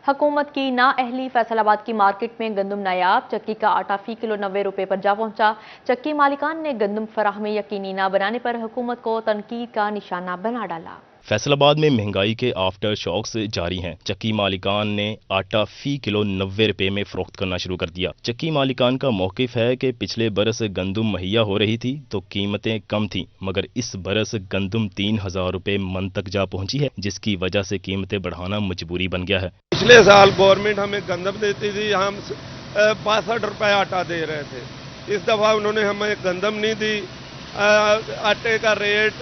हुकूमत की नाअहली, फैसलाबाद की मार्केट में गंदम नायाब, चक्की का आटा फी किलो 90 रुपए पर जा पहुंचा। चक्की मालिकान ने गंदम फराहमी यकीनी न बनाने पर हुकूमत को तनकीद का निशाना बना डाला। फैसलाबाद में महंगाई के आफ्टर शॉक्स जारी हैं। चक्की मालिकान ने आटा फी किलो 90 रुपए में फरोख्त करना शुरू कर दिया। चक्की मालिकान का मौकिफ है कि पिछले बरस गंदम मुहैया हो रही थी तो कीमतें कम थीं, मगर इस बरस गंदम 3000 रुपए मन तक जा पहुंची है, जिसकी वजह से कीमतें बढ़ाना मजबूरी बन गया है। पिछले साल गवर्नमेंट हमें गंदम देती थी, हम 62 रुपए आटा दे रहे थे। इस दफा उन्होंने हमें गंदम नहीं दी। आटे का रेट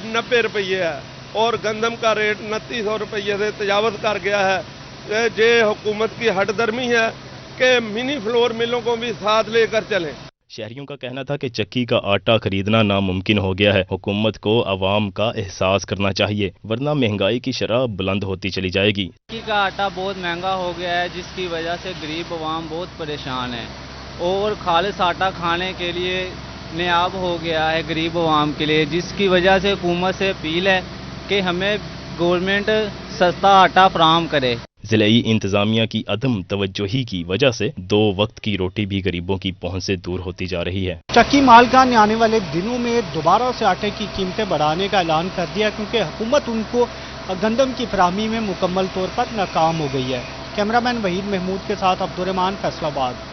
90 रुपये है और गंदम का रेट 2900 रुपये से तजावज़ कर गया है। ये हुकूमत की हठधर्मी है कि मिनी फ्लोर मिलों को भी साथ लेकर चलें। शहरियों का कहना था कि चक्की का आटा खरीदना नामुमकिन हो गया है। हुकूमत को अवाम का एहसास करना चाहिए, वरना महंगाई की शरह बुलंद होती चली जाएगी। चक्की का आटा बहुत महंगा हो गया है, जिसकी वजह से गरीब अवाम बहुत परेशान है और खालिस आटा खाने के लिए नायाब हो गया है गरीब अवाम के लिए, जिसकी वजह से हुकूमत से अपील है कि हमें गवर्नमेंट सस्ता आटा फराहम करे। ज़िलाई इंतजामिया की अदम तवज्जोही की वजह से 2 वक्त की रोटी भी गरीबों की पहुंच से दूर होती जा रही है। चक्की मालिकान ने आने वाले दिनों में दोबारा से आटे की कीमतें बढ़ाने का ऐलान कर दिया, क्योंकि हुकूमत उनको गंदम की फराहमी में मुकम्मल तौर पर नाकाम हो गई है। कैमरामैन वहीद महमूद के साथ अब्दुर्रहमान, फैसलाबाद।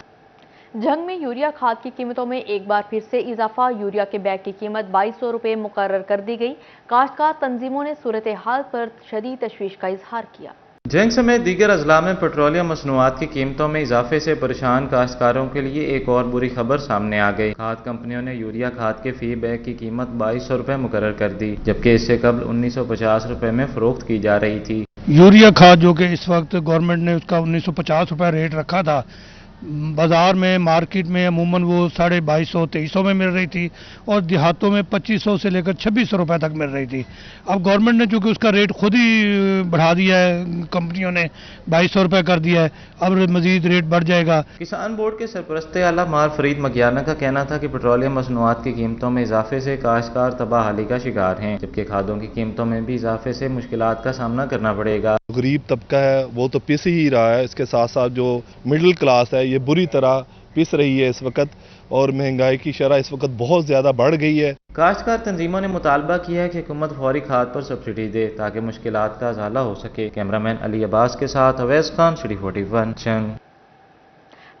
जंग में यूरिया खाद की कीमतों में एक बार फिर से इजाफा। यूरिया के बैग की कीमत 2200 रुपये मुकर्रर कर दी गई। काश्तकार तंजीमों ने सूरत हाल पर शदीद तशवीश का इजहार किया। जंग समेत दीगर अजला में पेट्रोलियम मसनूआत की कीमतों में इजाफे से परेशान काश्तकारों के लिए एक और बुरी खबर सामने आ गई। खाद कंपनियों ने यूरिया खाद के फी बैग की कीमत 2200 रुपये मुकर्रर कर दी, जबकि इससे कबल 1950 रुपये में फरोख्त की जा रही थी। यूरिया खाद जो कि इस वक्त गवर्नमेंट ने उसका 1950 रुपये रेट रखा था, बाजार में मार्केट में अमूमन वो 2250-2300 में मिल रही थी और देहातों में 2500 से लेकर 2600 रुपए तक मिल रही थी। अब गवर्नमेंट ने चूंकि उसका रेट खुद ही बढ़ा दिया है, कंपनियों ने 2200 रुपये कर दिया है, अब मजीद रेट बढ़ जाएगा। किसान बोर्ड के सरपरस्त आला मार फरीद मगियाना का कहना था कि पेट्रोलियम मसनूआत की कीमतों में इजाफे से काश्तकार तबाहाली का शिकार हैं, जबकि खादों की कीमतों में भी इजाफे से मुश्किलात का सामना करना पड़ेगा। गरीब तबका है वो तो पिस ही रहा है, इसके साथ साथ जो मिडिल क्लास है ये बुरी तरह पिस रही है इस वक्त, और महंगाई की शरह इस वक्त बहुत ज़्यादा बढ़ गई है। काश्तकार तंजीमों ने मुतालबा किया है कि हुकूमत फौरी खाद पर सब्सिडी दे ताकि मुश्किलात का अज़ाला हो सके। कैमरामैन अली अब्बास के साथ अवैस खान, सिटी 41 जंग।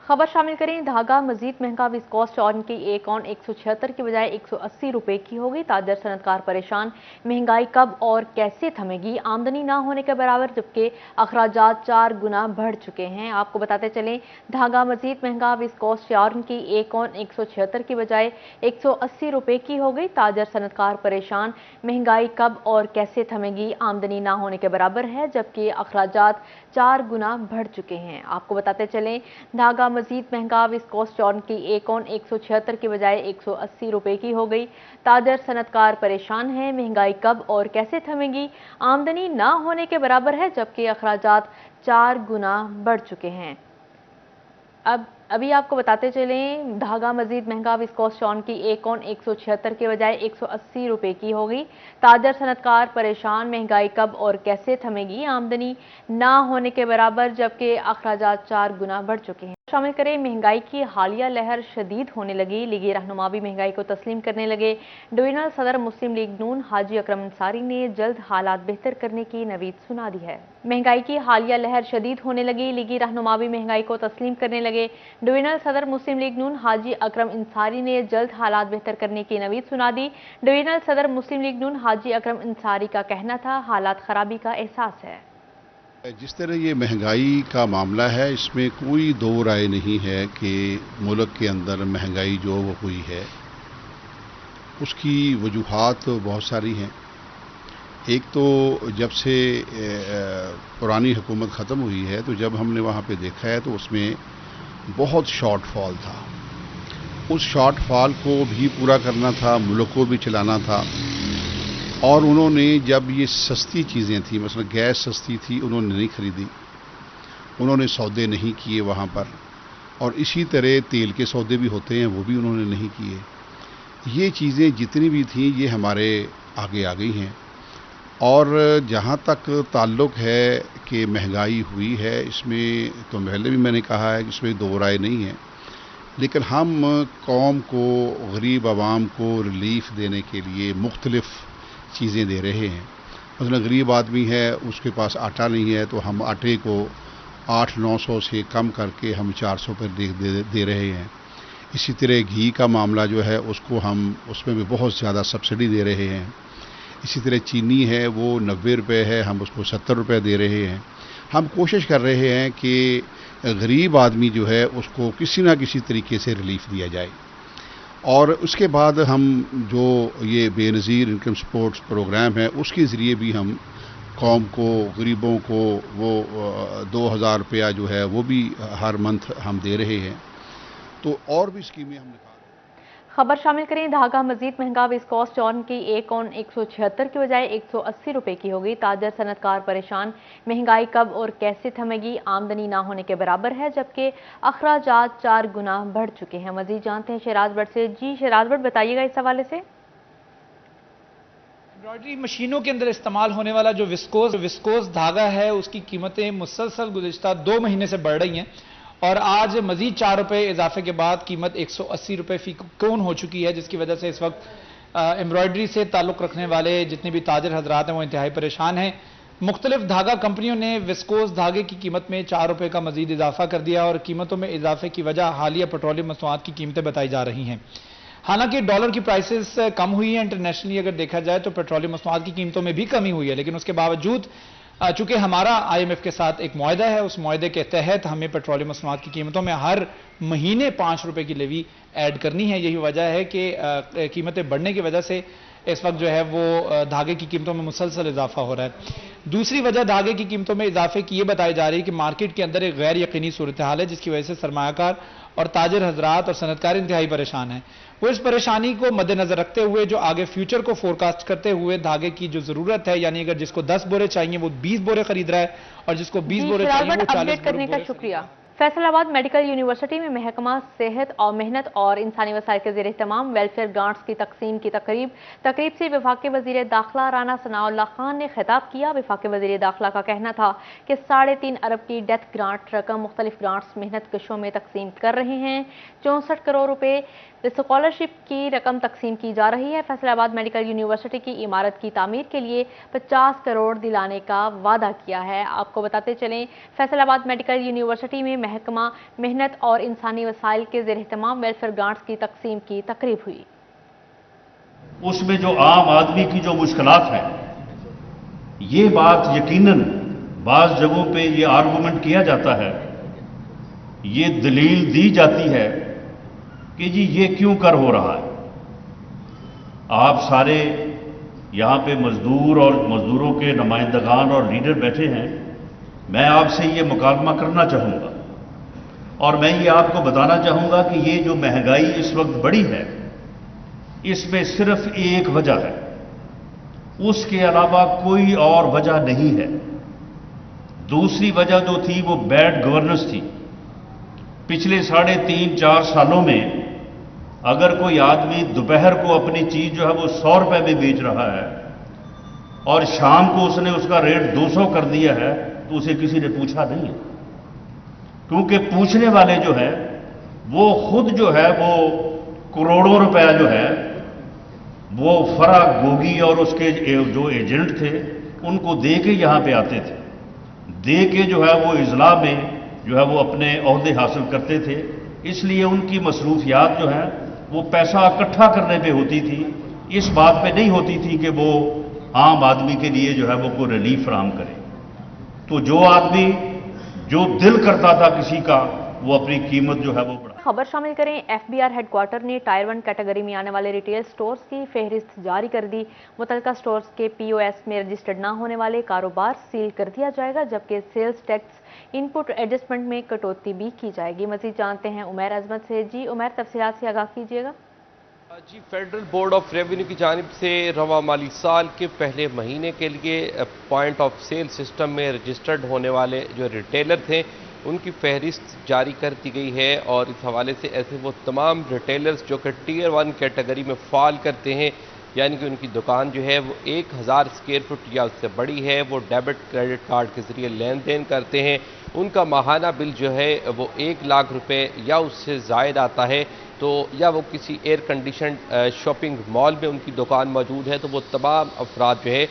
खबर शामिल करें। धागा मजीद महंगा। विस्कोस चॉर्न की एक औन 176 की बजाय 180 रुपए की होगी। ताजर सनतकार परेशान। महंगाई कब और कैसे थमेगी? आमदनी ना होने के बराबर, जबकि अखराजात 4 गुना बढ़ चुके हैं। आपको बताते चलें, धागा मजीद महंगा। विस्कोस चॉर्न की एक औन 176 की बजाय 180 रुपए की हो गई। ताजर सनतकार परेशान। महंगाई कब और कैसे थमेगी? आमदनी ना होने के बराबर है, जबकि अखराजात 4 गुना बढ़ चुके हैं। आपको बताते चलें, धागा मजीद महंगा। विस्कोस चॉर्न की एक औन 176 की बजाय 180 रुपए की हो गई। ताजर सनतकार परेशान है। महंगाई कब और कैसे थमेगी? आमदनी ना होने के बराबर है, जबकि अखराजात 4 गुना बढ़ चुके हैं। अभी आपको बताते चलें, धागा मजीद महंगा। विस्कोस चॉर्न की एक औन 176 के बजाय 180 रुपए की होगी। ताजर सनतकार परेशान। महंगाई कब और कैसे थमेगी? आमदनी ना होने के बराबर, जबकि अखराजात 4 गुना बढ़ चुके हैं। शामिल करें, महंगाई की हालिया लहर शदीद होने लगी। लीगी रहनुमा भी महंगाई को तस्लीम करने लगे। डिवीजनल सदर मुस्लिम लीग नून हाजी अकरम अंसारी ने जल्द हालात बेहतर करने की नवीद सुना दी है। महंगाई की हालिया लहर शदीद होने लगी। लीगी रहनुमा भी महंगाई को तस्लीम करने लगे। डिवीजनल सदर मुस्लिम लीग नून हाजी अकरम अंसारी ने जल्द हालात बेहतर करने की नवीद सुना दी। डिवीजनल सदर मुस्लिम लीग नून हाजी अकरम अंसारी का कहना था, हालात खराबी का एहसास है। जिस तरह ये महंगाई का मामला है, इसमें कोई दो राय नहीं है कि मुल्क के अंदर महंगाई जो वो हुई है उसकी वजूहात तो बहुत सारी हैं। एक तो जब से पुरानी हुकूमत ख़त्म हुई है, तो जब हमने वहाँ पे देखा है तो उसमें बहुत शॉर्टफॉल था। उस शॉर्टफॉल को भी पूरा करना था, मुल्क को भी चलाना था। और उन्होंने जब ये सस्ती चीज़ें थी, मसलन गैस सस्ती थी, उन्होंने नहीं खरीदी, उन्होंने सौदे नहीं किए वहाँ पर। और इसी तरह तेल के सौदे भी होते हैं, वो भी उन्होंने नहीं किए। ये चीज़ें जितनी भी थीं ये हमारे आगे आ गई हैं। اور جہاں تک تعلق ہے کہ مہنگائی ہوئی ہے، اس میں تو پہلے بھی میں نے کہا ہے کہ اس میں دو رائے نہیں ہے، لیکن ہم قوم کو، غریب عوام کو ریلیف دینے کے لیے مختلف چیزیں دے رہے ہیں۔ مثلا غریب آدمی ہے، اس کے پاس آٹا نہیں ہے، تو ہم آٹے کو 800-900 سے کم کر کے ہم 400 پر دے رہے ہیں۔ اسی طرح گھی کا معاملہ جو ہے اس کو ہم اس میں بھی بہت زیادہ سبسڈی دے رہے ہیں۔ اسی طرح چینی ہے وہ 90 روپے ہے، ہم اس کو 70 روپے دے رہے ہیں۔ ہم کوشش کر رہے ہیں کہ غریب آدمی جو ہے اس کو کسی نہ کسی طریقے سے ریلیف دیا جائے، اور اس کے بعد ہم جو یہ بے نظیر انکم سپورٹس پروگرام ہے اس کے ذریعے بھی ہم قوم کو، غریبوں کو وہ 2000 روپیہ جو ہے وہ بھی ہر منتھ ہم دے رہے ہیں، تو اور بھی اسکیمیں ہم نکال رہے ہیں۔ خبر شامل کریں، دھاگا مزید مہنگا، وسکوس چون کی ایک اون 176 کی بجائے 180 روپے کی ہوگی۔ تاجر صنعت کار پریشان، مہنگائی کب اور کیسے تھمے گی؟ آمدنی نہ ہونے کے برابر ہے، جبکہ اخراجات 4 گنا بڑھ چکے ہیں۔ مزید جانتے ہیں شیراز بٹ سے۔ جی شیراز بٹ، بتائیے گا اس حوالے سے۔ ایمبرائڈری مشینوں کے اندر استعمال ہونے والا جو وسکوس دھاگا ہے اس کی قیمتیں مسلسل گزشتہ 2 مہینے سے بڑھ رہی ہیں، اور آج مزید 4 روپے اضافے کے بعد قیمت 180 روپے فی کون ہو چکی ہے، جس کی وجہ سے اس وقت ایمبرائڈری سے تعلق رکھنے والے جتنے بھی تاجر حضرات ہیں وہ انتہائی پریشان ہیں۔ مختلف دھاگا کمپنیوں نے وسکوس دھاگے کی قیمت میں 4 روپے کا مزید اضافہ کر دیا، اور قیمتوں میں اضافے کی وجہ حالیہ پیٹرولیم مصنوعات کی قیمتیں بتائی جا رہی ہیں۔ حالانکہ ڈالر کی پرائسز کم ہوئی ہیں، انٹرنیشنلی اگر دیکھا جائے تو پیٹرولیم مصنوعات کی قیمتوں میں بھی کمی ہوئی ہے، لیکن اس کے باوجود چونکہ ہمارا IMF کے ساتھ ایک معاہدہ ہے، اس معاہدے کے تحت ہمیں پیٹرولیم مصنوعات کی قیمتوں میں ہر مہینے 5 روپے کی لیوی ایڈ کرنی ہے۔ یہی وجہ ہے کہ قیمتیں بڑھنے کی وجہ سے اس وقت جو ہے وہ دھاگے کی قیمتوں میں مسلسل اضافہ ہو رہا ہے۔ دوسری وجہ دھاگے کی قیمتوں میں اضافے کی یہ بتائی جا رہی ہے کہ مارکیٹ کے اندر ایک غیر یقینی صورتحال ہے، جس کی وجہ سے سرمایہ کار اور تاجر حضرات اور صنعت کار انتہائی پریشان ہیں۔ وہ اس پریشانی کو مد نظر رکھتے ہوئے جو آگے فیوچر کو فورکاسٹ کرتے ہوئے دھاگے کی جو ضرورت ہے، یعنی اگر جس کو 10 بورے چاہیے وہ 20 بورے خرید رہا ہے، اور جس کو 20 بورے چاہیے وہ 40 کرنے کا شکریہ۔ فیصل آباد میڈیکل یونیورسٹی میں محکمہ صحت اور محنت اور انسانی وسائل کے زیر اہتمام ویلفیئر گرانٹس کی تقسیم کی تقریب سے وفاقی وزیر داخلہ رانا ثناء اللہ خان نے خطاب کیا۔ وفاقی وزیر داخلہ کا کہنا تھا کہ 3.5 ارب کی ڈیتھ گرانٹ رقم مختلف گرانٹس محنت کشوں میں تقسیم کر رہے ہیں۔ 64 کروڑ روپے اسکالرشپ کی رقم تقسیم کی جا رہی ہے۔ فیصل آباد میڈیکل یونیورسٹی کی عمارت کی تعمیر کے لیے 50 کروڑ دلانے کا وعدہ کیا ہے۔ آپ کو بتاتے چلیں، فیصل آباد میڈیکل یونیورسٹی میں محکمہ محنت اور انسانی وسائل کے زیر اہتمام ویلفیئر گرانٹس کی تقسیم کی تقریب ہوئی۔ اس میں جو عام آدمی کی جو مشکلات ہیں، یہ بات یقیناً بعض جگہوں پہ یہ آرگومنٹ کیا جاتا ہے، یہ دلیل دی جاتی ہے کہ جی یہ کیوں کر ہو رہا ہے۔ آپ سارے یہاں پہ مزدور اور مزدوروں کے نمائندگان اور لیڈر بیٹھے ہیں، میں آپ سے یہ مکالمہ کرنا چاہوں گا، اور میں یہ آپ کو بتانا چاہوں گا کہ یہ جو مہنگائی اس وقت بڑھی ہے، اس میں صرف ایک وجہ ہے، اس کے علاوہ کوئی اور وجہ نہیں ہے۔ دوسری وجہ جو تھی وہ بیڈ گورننس تھی۔ پچھلے 3.5-4 سالوں میں اگر کوئی آدمی دوپہر کو اپنی چیز جو ہے وہ 100 روپے میں بیچ رہا ہے اور شام کو اس نے اس کا ریٹ 200 کر دیا ہے، تو اسے کسی نے پوچھا نہیں ہے، کیونکہ پوچھنے والے جو ہے وہ خود جو ہے وہ کروڑوں روپیہ جو ہے وہ فرا گوگی اور اس کے جو ایجنٹ تھے ان کو دے کے یہاں پہ آتے تھے، دے کے جو ہے وہ اضلاع میں جو ہے وہ اپنے عہدے حاصل کرتے تھے۔ اس لیے ان کی مصروفیات جو ہیں وہ پیسہ اکٹھا کرنے پہ ہوتی تھی، اس بات پہ نہیں ہوتی تھی کہ وہ عام آدمی کے لیے جو ہے وہ کوئی ریلیف فراہم کرے۔ تو جو آدمی جو دل کرتا تھا کسی کا، وہ اپنی قیمت جو ہے وہ بڑھا۔ خبر شامل کریں، FBR ہیڈ کوارٹر نے ٹائر 1 کیٹیگری میں آنے والے ریٹیل سٹورز کی فہرست جاری کر دی۔ متعلقہ سٹورز کے POS میں رجسٹرڈ نہ ہونے والے کاروبار سیل کر دیا جائے گا، جبکہ سیلز ٹیکس ان پٹ ایڈجسٹمنٹ میں کٹوتی بھی کی جائے گی۔ مزید جانتے ہیں عمیر عظمت سے۔ جی عمیر، تفصیلات سے آگاہ کیجیے گا۔ جی، فیڈرل بورڈ آف ریونیو کی جانب سے رواں مالی سال کے پہلے مہینے کے لیے پوائنٹ آف سیل سسٹم میں رجسٹرڈ ہونے والے جو ریٹیلر تھے ان کی فہرست جاری کر دی گئی ہے، اور اس حوالے سے ایسے وہ تمام ریٹیلرز جو کہ ٹیئر 1 کیٹیگری میں فال کرتے ہیں یعنی کہ ان کی دکان جو ہے وہ 1000 اسکوائر فٹ یا اس سے بڑی ہے، وہ ڈیبٹ کریڈٹ کارڈ کے ذریعے لین دین کرتے ہیں، ان کا ماہانہ بل جو ہے وہ 1 لاکھ روپے یا اس سے زائد آتا ہے، تو یا وہ کسی ایئر کنڈیشنڈ شاپنگ مال میں ان کی دکان موجود ہے، تو وہ تمام افراد جو ہے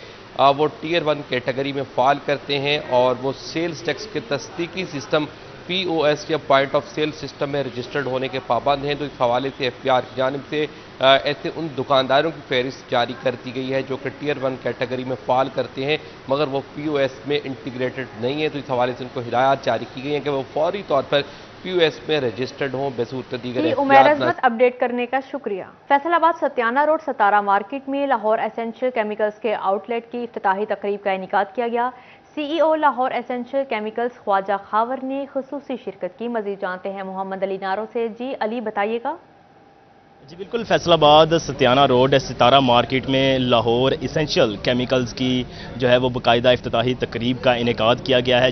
وہ ٹیئر 1 کیٹیگری میں فال کرتے ہیں اور وہ سیلز ٹیکس کے تصدیقی سسٹم POS یا پوائنٹ آف سیل سسٹم میں رجسٹرڈ ہونے کے پابند ہیں۔ تو اس حوالے سے FPR کی جانب سے ایسے ان دکانداروں کی فہرست جاری کر دی گئی ہے جو کہ ٹیئر 1 کیٹیگری میں فال کرتے ہیں مگر وہ POS میں انٹیگریٹڈ نہیں ہے، تو اس حوالے سے ان کو ہدایات جاری کی گئی ہیں کہ وہ فوری طور پر POS میں رجسٹرڈ ہوں بصورت دیگر عمیر عظمت اپڈیٹ کرنے کا شکریہ۔ فیصل آباد ستیانہ روڈ ستارہ مارکیٹ میں لاہور ایسنشل کیمیکلز کے آؤٹ لیٹ کی افتتاحی تقریب کا انعقاد کیا گیا۔ CEO لاہور ایسنشل کیمیکلز خواجہ خاور نے خصوصی شرکت کی۔ مزید جانتے ہیں محمد علی نارو سے۔ جی علی بتائیے گا۔ جی بالکل، فیصل آباد ستیانہ روڈ ستارہ مارکیٹ میں لاہور ایسنشل کیمیکلز کی جو ہے وہ باقاعدہ افتتاحی تقریب کا انعقاد کیا گیا ہے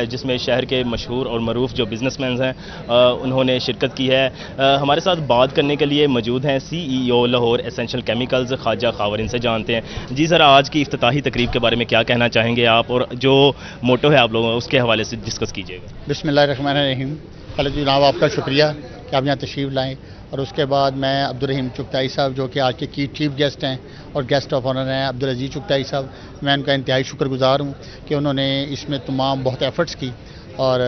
جس میں شہر کے مشہور اور معروف جو بزنس مینز ہیں انہوں نے شرکت کی ہے۔ ہمارے ساتھ بات کرنے کے لیے موجود ہیں CEO لاہور ایسنشل کیمیکلز خواجہ خاور، ان سے جانتے ہیں۔ جی سر، آج کی افتتاحی تقریب کے بارے میں کیا کہنا چاہیں گے آپ، اور جو موٹو ہے آپ لوگوں اس کے حوالے سے ڈسکس کیجیے گا۔ بسم اللہ الرحمن الرحیم۔ پہلے جناب آپ کا شکریہ کہ آپ یہاں تشریف لائیں، اور اس کے بعد میں عبدالرحیم چغتائی صاحب جو کہ آج کے کی چیف گیسٹ ہیں اور گیسٹ آف آنر ہیں عبدالعزیز چغتائی صاحب، میں ان کا انتہائی شکر گزار ہوں کہ انہوں نے اس میں تمام بہت ایفرٹس کی اور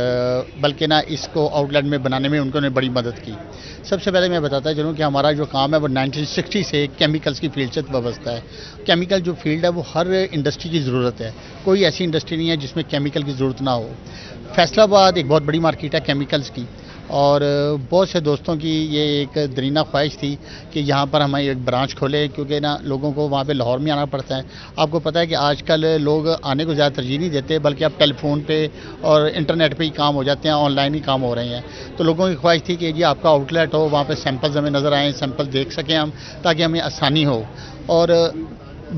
بلکہ نہ اس کو آؤٹ لیٹ میں بنانے میں انہوں نے بڑی مدد کی۔ سب سے پہلے میں بتاتا چلوں کہ ہمارا جو کام ہے وہ 1960 سے کیمیکلز کی فیلڈ سے وابستہ ہے۔ کیمیکل جو فیلڈ ہے وہ ہر انڈسٹری کی ضرورت ہے، کوئی ایسی انڈسٹری نہیں ہے جس میں کیمیکل کی ضرورت نہ ہو۔ فیصل آباد ایک بہت بڑی مارکیٹ ہے کیمیکلز کی، اور بہت سے دوستوں کی یہ ایک درینہ خواہش تھی کہ یہاں پر ہمیں ایک برانچ کھولے، کیونکہ نا لوگوں کو وہاں پہ لاہور میں آنا پڑتا ہے۔ آپ کو پتہ ہے کہ آج کل لوگ آنے کو زیادہ ترجیح نہیں دیتے، بلکہ اب ٹیلی فون پہ اور انٹرنیٹ پہ ہی کام ہو جاتے ہیں، آن لائن ہی کام ہو رہے ہیں۔ تو لوگوں کی خواہش تھی کہ جی آپ کا آؤٹ لیٹ ہو، وہاں پہ سیمپلز ہمیں نظر آئیں، سیمپل دیکھ سکیں ہم، تاکہ ہمیں آسانی ہو، اور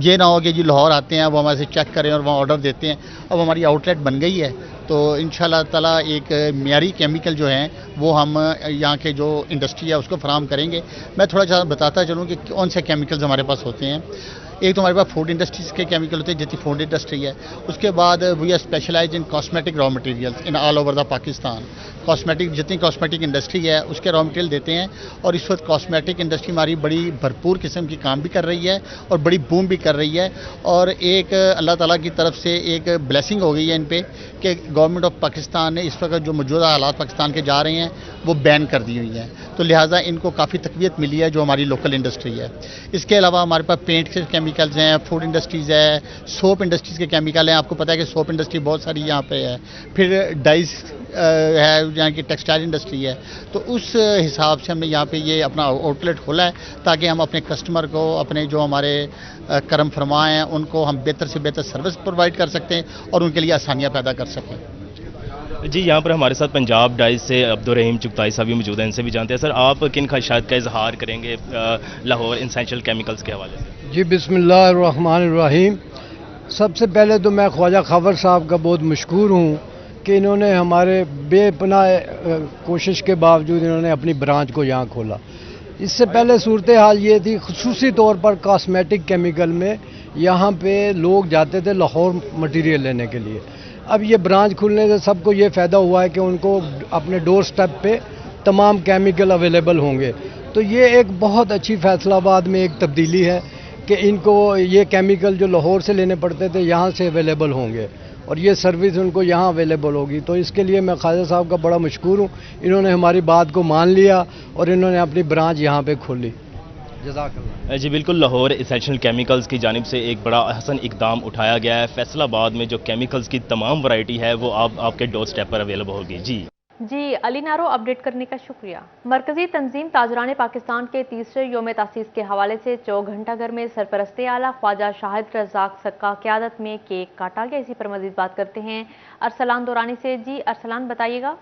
یہ نہ ہو کہ جی لاہور آتے ہیں وہ ہمارے سے چیک کریں اور وہاں آرڈر دیتے ہیں۔ اب ہماری آؤٹ لیٹ بن گئی ہے، تو انشاءاللہ تعالیٰ ایک معیاری کیمیکل جو ہیں وہ ہم یہاں کے جو انڈسٹری ہے اس کو فراہم کریں گے۔ میں تھوڑا سا بتاتا چلوں کہ کون سے کیمیکلز ہمارے پاس ہوتے ہیں۔ ایک تو ہمارے پاس فوڈ انڈسٹریز کے کیمیکل ہوتے ہیں، جیسے فوڈ انڈسٹری ہے۔ اس کے بعد we are specialised in cosmetic raw materials in all over the Pakistan. Cosmetic جتنی کاسمیٹک انڈسٹری ہے اس کے را مٹیریل دیتے ہیں، اور اس وقت کاسمیٹک انڈسٹری ہماری بڑی بھرپور قسم کی کام بھی کر رہی ہے اور بڑی بوم بھی کر رہی ہے، اور ایک اللہ تعالیٰ کی طرف سے ایک بلیسنگ ہو گئی ہے ان پہ کہ گورنمنٹ آف پاکستان نے اس وقت جو موجودہ حالات پاکستان کے جا رہے ہیں وہ بین کر دی ہوئی ہیں، تو لہٰذا ان کو کافی تقویت ملی ہے جو ہماری لوکل انڈسٹری ہے۔ اس کے علاوہ ہمارے پاس پینٹ کے کیمیکلز ہیں، فوڈ انڈسٹریز ہے، سوپ انڈسٹریز کے کیمیکل ہیں۔ آپ کو پتہ ہے کہ سوپ انڈسٹری بہت ساری یہاں پہ ہے، پھر ڈائز ہے یہاں کی ٹیکسٹائل انڈسٹری ہے۔ تو اس حساب سے ہم نے یہاں پہ یہ اپنا آؤٹ لیٹ کھولا ہے تاکہ ہم اپنے کسٹمر کو، اپنے جو ہمارے کرم فرما ہیں ان کو ہم بہتر سے بہتر سروس پرووائڈ کر سکتے ہیں اور ان کے لیے آسانیاں پیدا کر سکیں۔ جی یہاں پر ہمارے ساتھ پنجاب ڈائز سے عبدالرحیم چغتائی صاحب بھی موجود ہیں، ان سے بھی جانتے ہیں۔ سر آپ کن خواہشات کا اظہار کریں گے لاہور ایسنشل کیمیکلز کے حوالے سے؟ جی بسم اللہ الرحمن الرحیم۔ سب سے پہلے تو میں خواجہ خاور صاحب کا بہت مشکور ہوں کہ انہوں نے ہمارے بے پناہ کوشش کے باوجود انہوں نے اپنی برانچ کو یہاں کھولا۔ اس سے پہلے صورتحال یہ تھی، خصوصی طور پر کاسمیٹک کیمیکل میں یہاں پہ لوگ جاتے تھے لاہور مٹیریل لینے کے لیے۔ اب یہ برانچ کھلنے سے سب کو یہ فائدہ ہوا ہے کہ ان کو اپنے ڈور سٹیپ پہ تمام کیمیکل اویلیبل ہوں گے۔ تو یہ ایک بہت اچھی فیصل آباد میں ایک تبدیلی ہے کہ ان کو یہ کیمیکل جو لاہور سے لینے پڑتے تھے یہاں سے اویلیبل ہوں گے، اور یہ سروس ان کو یہاں اویلیبل ہوگی۔ تو اس کے لیے میں خواجہ صاحب کا بڑا مشکور ہوں، انہوں نے ہماری بات کو مان لیا اور انہوں نے اپنی برانچ یہاں پہ کھولی۔ جزاک اللہ۔ جی بالکل، لاہور ایسنشل کیمیکلز کی جانب سے ایک بڑا حسن اقدام اٹھایا گیا ہے۔ فیصل آباد میں جو کیمیکلز کی تمام ورائٹی ہے وہ آپ کے ڈور سٹیپ پر اویلیبل ہوگی۔ جی علی نارو اپڈیٹ کرنے کا شکریہ۔ مرکزی تنظیم تاجران پاکستان کے تیسرے یوم تاسیس کے حوالے سے چوک گھنٹہ گھر میں سرپرست اعلیٰ خواجہ شاہد رزاق سکا قیادت میں کیک کاٹا گیا۔ اسی پر مزید بات کرتے ہیں ارسلان دورانی سے۔ جی ارسلان بتائیے گا۔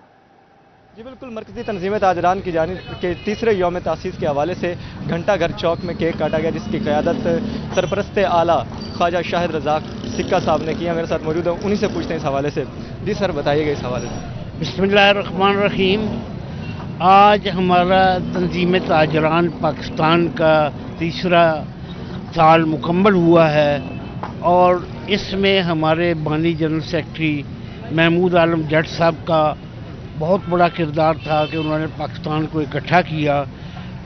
جی بالکل، مرکزی تنظیم تاجران کی جانب کے تیسرے یوم تاسیس کے حوالے سے گھنٹہ گھر چوک میں کیک کاٹا گیا، جس کی قیادت سرپرست اعلیٰ خواجہ شاہد رزاق سکا صاحب نے کیا۔ میرے ساتھ موجود ہیں، انہی سے پوچھتے ہیں اس حوالے سے۔ جی سر بتائیے گا اس حوالے سے۔ بسم اللہ الرحمن الرحیم۔ آج ہمارا تنظیم تاجران پاکستان کا تیسرا साल मुकम्मल हुआ है और इसमें हमारे बानी जनरल सेक्रेटरी महमूद आलम जट साहब का बहुत बड़ा किरदार था कि उन्होंने पाकिस्तान को इकट्ठा किया।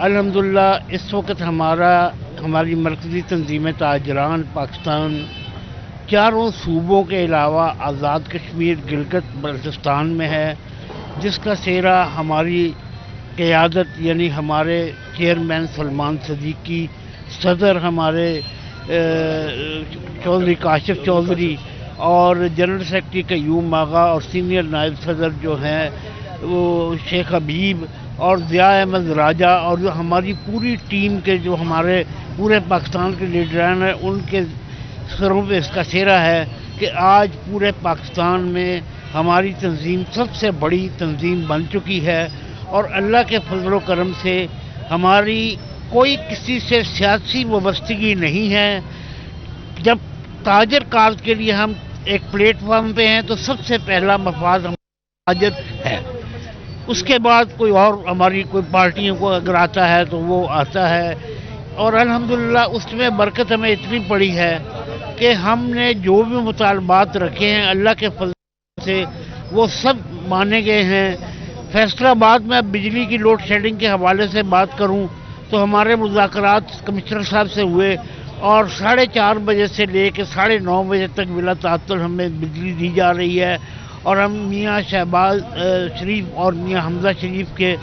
अल्हम्दुलिल्लाह इस वक्त हमारी मरकज़ी तंजीम ताजरान पाकिस्तान चारों सूबों के अलावा आज़ाद कश्मीर गिलगित बल्तिस्तान में है, जिसका सेहरा हमारी क़यादत यानी हमारे चेयरमैन सलमान सदीकी, सदर हमारे चौधरी काशिफ चौधरी और जनरल सेक्रेटरी कयूम आगा और सीनियर नायब सदर जो हैं वो शेख हबीब और ज़िया अहमद राजा और जो हमारी पूरी टीम के जो हमारे पूरे पाकिस्तान के लीडरान हैं उनके सरों पे इसका सेहरा है कि आज पूरे पाकिस्तान में हमारी तंजीम सबसे बड़ी तंजीम बन चुकी है और अल्लाह के फजल व करम से हमारी कोई किसी से सियासी वाबस्तगी नहीं है। जब ताजर कार्ड के लिए हम एक प्लेटफॉर्म पे हैं तो सबसे पहला मफाद हमारा ताजर है, उसके बाद कोई और हमारी कोई पार्टियों को अगर आता है तो वो आता है और अल्हम्दुलिल्लाह उसमें बरकत हमें इतनी पड़ी है कि हमने जो भी मुतालबात रखे हैं अल्लाह के फजल से वो सब माने गए हैं। फैसलाबाद में बिजली की लोड शेडिंग के हवाले से बात करूं तो हमारे मुज़ाकरात कमिश्नर साहब से हुए और 4:30 बजे से लेकर 9:30 बजे तक बिला तातुल हमें बिजली दी जा रही है और हम मियाँ शहबाज शरीफ और मियाँ हमजा शरीफ के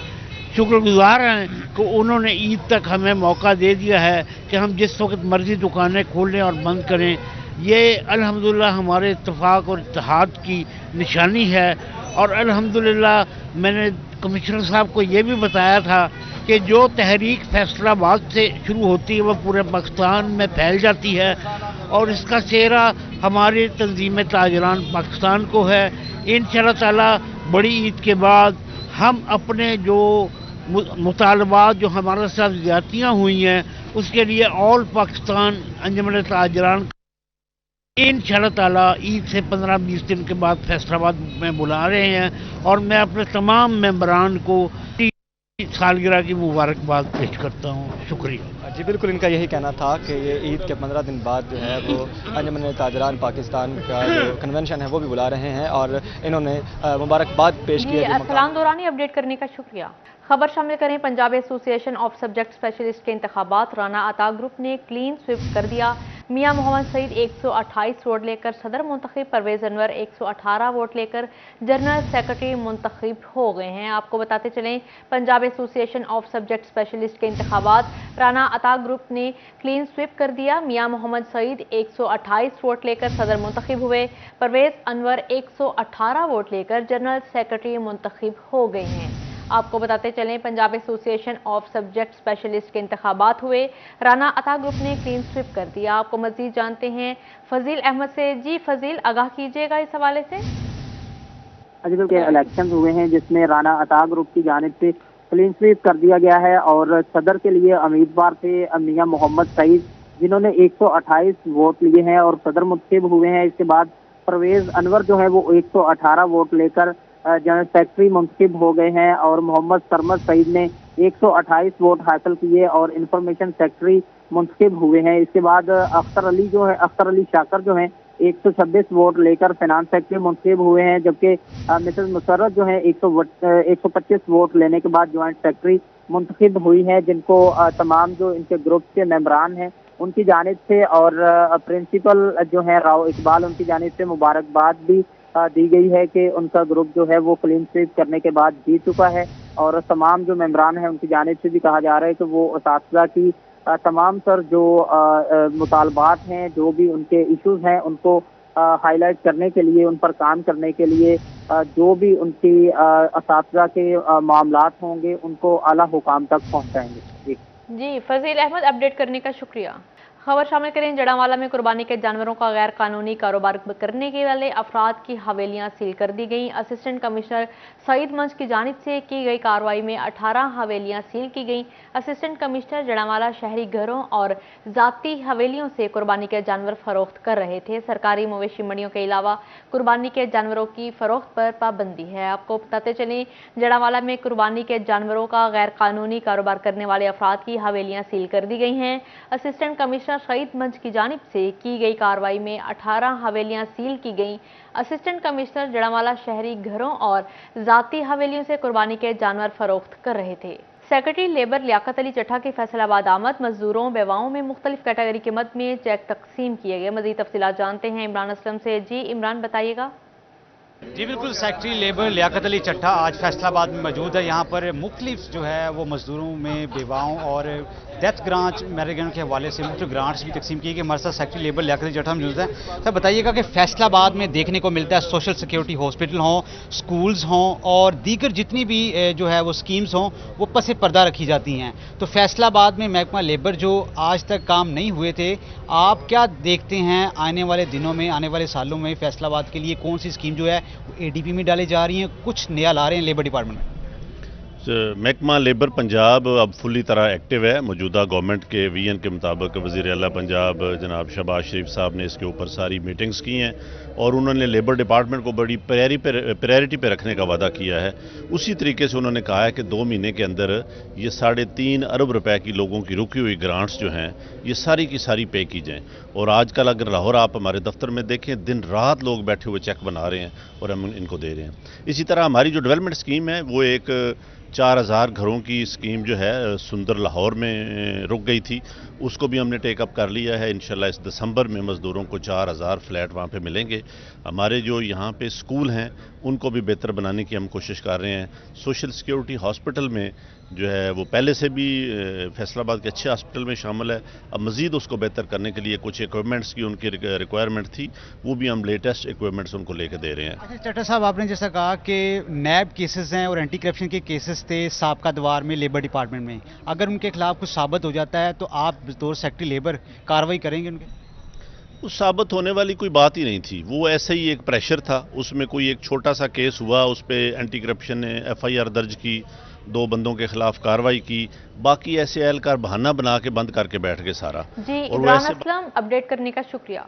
शुक्रगुजार हैं कि उन्होंने ईद तक हमें मौका दे दिया है कि हम जिस वक्त मर्जी दुकानें खोलें और बंद करें। ये अल्हम्दुलिल्लाह हमारे इत्तेफाक और इत्तेहाद की निशानी है और अल्हम्दुलिल्लाह मैंने कमिश्नर साहब को ये भी बताया था कि जो तहरीक फैसलाबाद से शुरू होती है वह पूरे पाकिस्तान में फैल जाती है और इसका सेहरा हमारी तंजीम ताजरान पाकिस्तान को है। इंशाअल्लाह ताला बड़ी ईद के बाद हम अपने जो मुतालबात जो हमारे साथ ज़्यादतियाँ हुई हैं उसके लिए ऑल पाकिस्तान अंजुमन ताजरान इंशाअल्लाह ताला ईद से 15-20 दिन के बाद फैसलाबाद में बुला रहे हैं और मैं अपने तमाम मेंबरान को सालगिरह की मुबारकबाद पेश करता हूँ। शुक्रिया। जी बिल्कुल, इनका यही कहना था कि ये ईद के 15 दिन बाद जो है वो अंजुमन ताजरान पाकिस्तान का जो कन्वेंशन है वो भी बुला रहे हैं और इन्होंने मुबारकबाद पेश की है। अरसलान दौरानी अपडेट करने का शुक्रिया। खबर शामिल करें Punjab association of subject specialist के इंतखाबात राना अता ग्रुप ने क्लीन स्विप कर दिया। मियां मोहम्मद सईद 128 वोट लेकर सदर मुंतखब, परवेज अनवर 118 वोट लेकर जनरल सेक्रेटरी मुंतखब हो गए हैं। आपको बताते चलें Punjab association of subject specialist के इंतखाबात राना अता ग्रुप ने क्लीन स्विप कर दिया। मियां मोहम्मद सईद 128 वोट लेकर सदर मुंतखब हुए, परवेज अनवर 118 वोट लेकर जनरल सेक्रेटरी मुंतखब हो गए हैं। आपको बताते चलें Punjab association of subject specialist के इंतखाबात हुए, राना अता ग्रुप ने क्लीन स्विप कर दिया। आपको मजीद जानते हैं फजील अहमद से। जी फजील, आगाह कीजिएगा इस हवाले से। अजमेर के इलेक्शन हुए हैं जिसमें राना अता ग्रुप की जानिब से क्लीन स्वीप कर दिया गया है और सदर के लिए उम्मीदवार थे मियां मोहम्मद सईद जिन्होंने 128 वोट लिए हैं और सदर मुंतखब हुए हैं। इसके बाद परवेज अनवर जो है वो 118 वोट लेकर जनरल सेक्रेटरी मुंतखब हो गए हैं और मोहम्मद सरमद सईद ने 128 वोट हासिल किए और इंफॉर्मेशन सेक्रेटरी मुंतखब हुए हैं। इसके बाद अख्तर अली शाकर जो है 126 वोट लेकर फाइनेंस सेक्रेटरी मुंतखब हुए हैं, जबकि मिसेस मुसर्रत जो है 125 वोट लेने के बाद ज्वाइंट सेक्रेटरी मुंतखब हुई है, जिनको तमाम जो इनके ग्रुप के मेंबरान हैं उनकी जानिब से और प्रिंसिपल जो है राव इकबाल उनकी जानिब से मुबारकबाद भी दी गई है कि उनका ग्रुप जो है वो क्लीन स्वीप करने के बाद जीत चुका है और तमाम जो मेंबरान हैं उनकी जानिब से भी कहा जा रहा है कि वो असातिज़ा की तमाम सर जो मुतालबात हैं, जो भी उनके इश्यूज हैं उनको हाईलाइट करने के लिए, उन पर काम करने के लिए जो भी उनकी असातिज़ा के मामलात होंगे उनको आला हुकाम तक पहुँचाएंगे। जी फजील अहमद, अपडेट करने का शुक्रिया। खबर शामिल करें जड़ांवाला में कुर्बानी के जानवरों का गैर कानूनी कारोबार करने के वाले अफराद की हवेलियां सील कर दी गई। असिस्टेंट कमिश्नर सईद मंच की जानिब से की गई कार्रवाई में 18 हवेलियां सील की गई। असिस्टेंट कमिश्नर जड़ांवाला शहरी घरों और जाती हवेलियों से कुर्बानी के जानवर फरोख्त कर रहे थे। सरकारी मवेशी मंडियों के अलावा कुर्बानी के जानवरों की फरोख्त पर पाबंदी है। आपको बताते चलें जड़ांवाला में कुर्बानी के जानवरों का गैर कानूनी कारोबार करने वाले अफराद की हवेलियां सील कर दी गई हैं। असिस्टेंट कमिश्नर कमिश्नर शहीद मंच की जानिब से की गई कार्रवाई में 18 हवेलियां सील की गईं। असिस्टेंट कमिश्नर जड़ावाला शहरी घरों और जाती हवेलियों से कुर्बानी के जानवर फरोख्त कर रहे थे। सेक्रेटरी लेबर लियाकत अली चट्ठा के फैसलाबाद आमद मजदूरों बेवाओं में मुख्तलिफ कैटेगरी के मद में चेक तकसीम किए गए। मजीद तफसीलात जानते हैं इमरान असलम से। जी इमरान, बताइएगा। जी बिल्कुल, सेक्रेटरी लेबर लियाकत अली चट्ठा आज फैसलाबाद में मौजूद है। यहाँ पर मुख्तलिफ जो है वो मजदूरों में बेवाओं और डेथ ग्रांट मैरिगन के हवाले से मुख्तलिफ ग्रांट्स भी तकसीम किए गए। हमारे साथ सेक्रेटरी लेबर लियाकत अली चट्ठा मौजूद है। सर बताइएगा कि फैसलाबाद में देखने को मिलता है सोशल सिक्योरिटी हॉस्पिटल हों, स्कूल्स हों और दीगर जितनी भी जो है वो स्कीम्स हों वो पसे पर्दा रखी जाती हैं। तो फैसलाबाद में महकमा लेबर जो आज तक काम नहीं हुए थे, आप क्या देखते हैं आने वाले दिनों में, आने वाले सालों में फैसलाबाद के लिए कौन सी स्कीम जो है एडीपी में डाली जा रही हैं, कुछ नया ला रहे हैं लेबर डिपार्टमेंट में? महकमा लेबर पंजाब अब फुली तरह एक्टिव है। मौजूदा गवर्नमेंट के वीएन के मुताबिक वज़ीर आला पंजाब जनाब शहबाज शरीफ साहब ने इसके ऊपर सारी मीटिंग्स की हैं और उन्होंने लेबर डिपार्टमेंट को बड़ी प्रायोरिटी पे रखने का वादा किया है। उसी तरीके से उन्होंने कहा है कि 2 महीने के अंदर ये 3.5 अरब रुपए की लोगों की रुकी हुई ग्रांट्स जो हैं ये सारी की सारी पे की जाएँ। और आजकल अगर लाहौर आप हमारे दफ्तर में देखें, दिन रात लोग बैठे हुए चेक बना रहे हैं और हम इनको दे रहे हैं। इसी तरह हमारी जो डेवलपमेंट स्कीम है वो एक 4000 घरों की स्कीम जो है सुंदर लाहौर में रुक गई थी, उसको भी हमने टेकअप कर लिया है। इंशाल्लाह इस दिसंबर में मज़दूरों को 4000 फ्लैट वहाँ पे मिलेंगे। हमारे जो यहाँ पे स्कूल हैं उनको भी बेहतर बनाने की हम कोशिश कर रहे हैं। सोशल सिक्योरिटी हॉस्पिटल में जो है वो पहले से भी फैसलाबाद के अच्छे हॉस्पिटल में शामिल है। अब मज़ीद उसको बेहतर करने के लिए कुछ इक्विपमेंट्स की उनकी रिक्वायरमेंट थी, वो भी हम लेटेस्ट इक्विपमेंट्स उनको लेकर दे रहे हैं। अच्छा चट्टा साहब, आपने जैसा कहा कि नैब केसेस हैं और एंटी करप्शन के केसेस थे साबका दवार में लेबर डिपार्टमेंट में, अगर उनके खिलाफ कुछ साबित हो जाता है तो आप बतौर सेक्रेटरी लेबर कार्रवाई करेंगे उनके? उस साबित होने वाली कोई बात ही नहीं थी, वो ऐसे ही एक प्रेशर था। उसमें कोई एक छोटा सा केस हुआ, उस पर एंटी करप्शन ने FIR दर्ज की, 2 बंदों के खिलाफ कार्रवाई की, बाकी ऐसे एहलकार बहाना बना के बंद करके बैठ गए सारा। जी इमरान असलम, अपडेट करने का शुक्रिया।